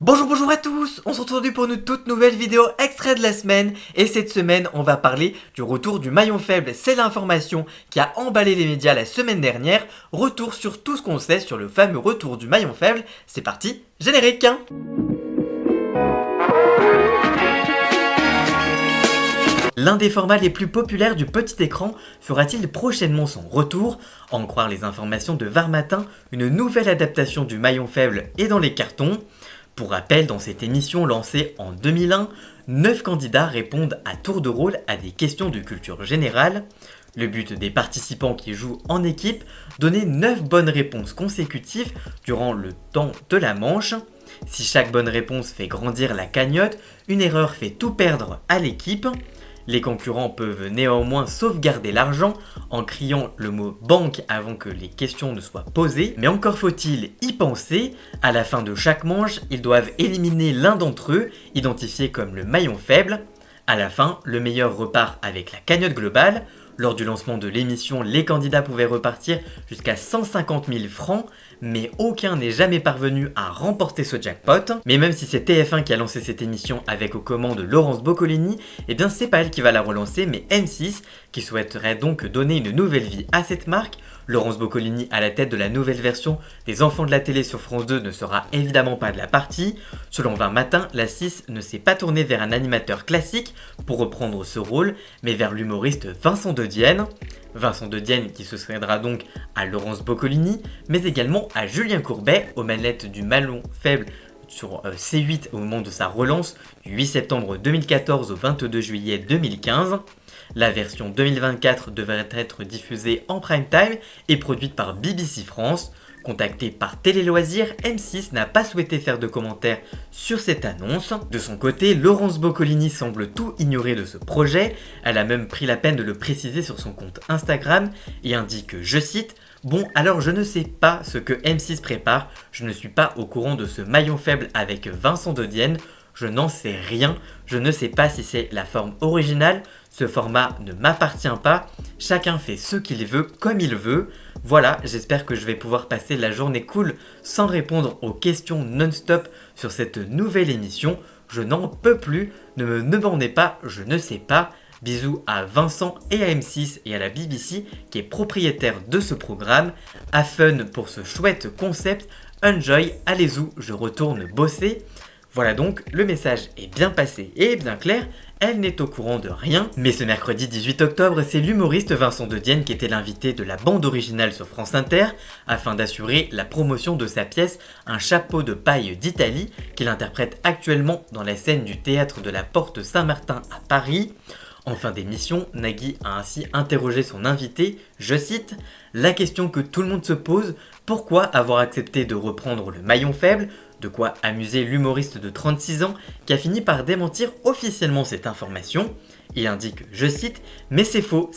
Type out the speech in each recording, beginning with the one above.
Bonjour à tous, on se retrouve aujourd'hui pour une toute nouvelle vidéo extrait de la semaine et cette semaine on va parler du retour du maillon faible. C'est l'information qui a emballé les médias la semaine dernière. Retour sur tout ce qu'on sait sur le fameux retour du maillon faible. C'est parti, générique. L'un des formats les plus populaires du petit écran fera-t-il prochainement son retour? À en croire les informations de Var Matin, une nouvelle adaptation du maillon faible est dans les cartons. Pour rappel, dans cette émission lancée en 2001, 9 candidats répondent à tour de rôle à des questions de culture générale. Le but des participants qui jouent en équipe, donner 9 bonnes réponses consécutives durant le temps de la manche. Si chaque bonne réponse fait grandir la cagnotte, une erreur fait tout perdre à l'équipe. Les concurrents peuvent néanmoins sauvegarder l'argent en criant le mot banque avant que les questions ne soient posées, mais encore faut-il y penser. À la fin de chaque manche, ils doivent éliminer l'un d'entre eux, identifié comme le maillon faible. À la fin, le meilleur repart avec la cagnotte globale. Lors du lancement de l'émission, les candidats pouvaient repartir jusqu'à 150 000 francs, mais aucun n'est jamais parvenu à remporter ce jackpot. Mais même si c'est TF1 qui a lancé cette émission avec aux commandes Laurence Boccolini, eh bien c'est pas elle qui va la relancer, mais M6 qui souhaiterait donc donner une nouvelle vie à cette marque. Laurence Boccolini à la tête de la nouvelle version des Enfants de la télé sur France 2 ne sera évidemment pas de la partie. Selon Var Matin, la 6 ne s'est pas tournée vers un animateur classique pour reprendre ce rôle, mais vers l'humoriste Vincent De Dienne. Vincent De Dienne qui se succédera donc à Laurence Boccolini, mais également à Julien Courbet aux manettes du maillon faible sur C8 au moment de sa relance du 8 septembre 2014 au 22 juillet 2015. La version 2024 devrait être diffusée en prime time et produite par BBC France. Contacté par Télé Loisirs, M6 n'a pas souhaité faire de commentaires sur cette annonce. De son côté, Laurence Boccolini semble tout ignorer de ce projet. Elle a même pris la peine de le préciser sur son compte Instagram et indique, je cite, « Bon, alors je ne sais pas ce que M6 prépare, je ne suis pas au courant de ce maillon faible avec Vincent De Dienne, je n'en sais rien, je ne sais pas si c'est la forme originale, ce format ne m'appartient pas, chacun fait ce qu'il veut comme il veut. Voilà, j'espère que je vais pouvoir passer la journée cool sans répondre aux questions non-stop sur cette nouvelle émission. Je n'en peux plus, ne me demandez pas, je ne sais pas. Bisous à Vincent et à M6 et à la BBC qui est propriétaire de ce programme. À fun pour ce chouette concept, enjoy, allez-y, je retourne bosser. Voilà donc, le message est bien passé et bien clair, elle n'est au courant de rien. Mais ce mercredi 18 octobre, c'est l'humoriste Vincent De Dienne qui était l'invité de la bande originale sur France Inter afin d'assurer la promotion de sa pièce Un chapeau de paille d'Italie qu'il interprète actuellement dans la scène du théâtre de la Porte Saint-Martin à Paris. En fin d'émission, Nagui a ainsi interrogé son invité, je cite, « La question que tout le monde se pose, pourquoi avoir accepté de reprendre le maillon faible ?» De quoi amuser l'humoriste de 36 ans qui a fini par démentir officiellement cette information. Il indique, je cite, « Mais c'est faux,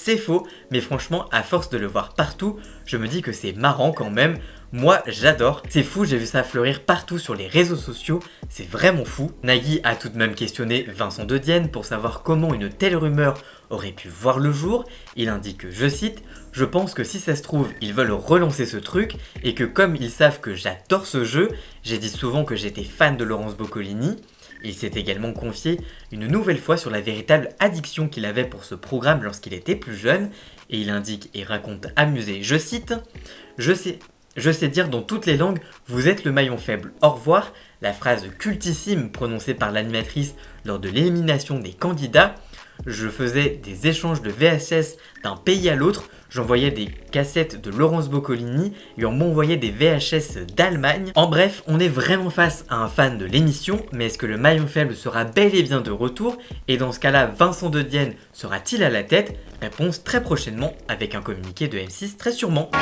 mais franchement, à force de le voir partout, je me dis que c'est marrant quand même. Moi, j'adore. C'est fou, j'ai vu ça fleurir partout sur les réseaux sociaux. C'est vraiment fou. » Nagui a tout de même questionné Vincent De Dienne pour savoir comment une telle rumeur aurait pu voir le jour. Il indique, je cite, « Je pense que si ça se trouve, ils veulent relancer ce truc et que comme ils savent que j'adore ce jeu, j'ai dit souvent que j'étais fan de Laurence Boccolini. » Il s'est également confié une nouvelle fois sur la véritable addiction qu'il avait pour ce programme lorsqu'il était plus jeune, et il indique et raconte amusé, je cite, « Je sais dire dans toutes les langues, vous êtes le maillon faible, au revoir », la phrase cultissime prononcée par l'animatrice lors de l'élimination des candidats. Je faisais des échanges de VHS d'un pays à l'autre, j'envoyais des cassettes de Laurence Boccolini et on m'envoyait des VHS d'Allemagne. En bref, on est vraiment face à un fan de l'émission, mais est-ce que le maillon faible sera bel et bien de retour? Et dans ce cas-là, Vincent De Dienne sera-t-il à la tête? Réponse très prochainement avec un communiqué de M6 très sûrement.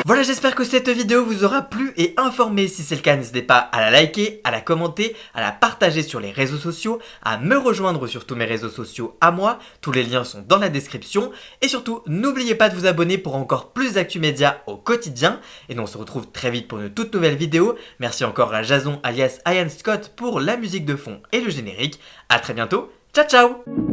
Voilà, j'espère que cette vidéo vous aura plu et informé. Si c'est le cas, n'hésitez pas à la liker, à la commenter, à la partager sur les réseaux sociaux, à me rejoindre sur tous mes réseaux sociaux à moi. Tous les liens sont dans la description. Et surtout, n'oubliez pas de vous abonner pour encore plus d'actu média au quotidien. Et nous on se retrouve très vite pour une toute nouvelle vidéo. Merci encore à Jason alias Ian Scott pour la musique de fond et le générique. A très bientôt, ciao ciao.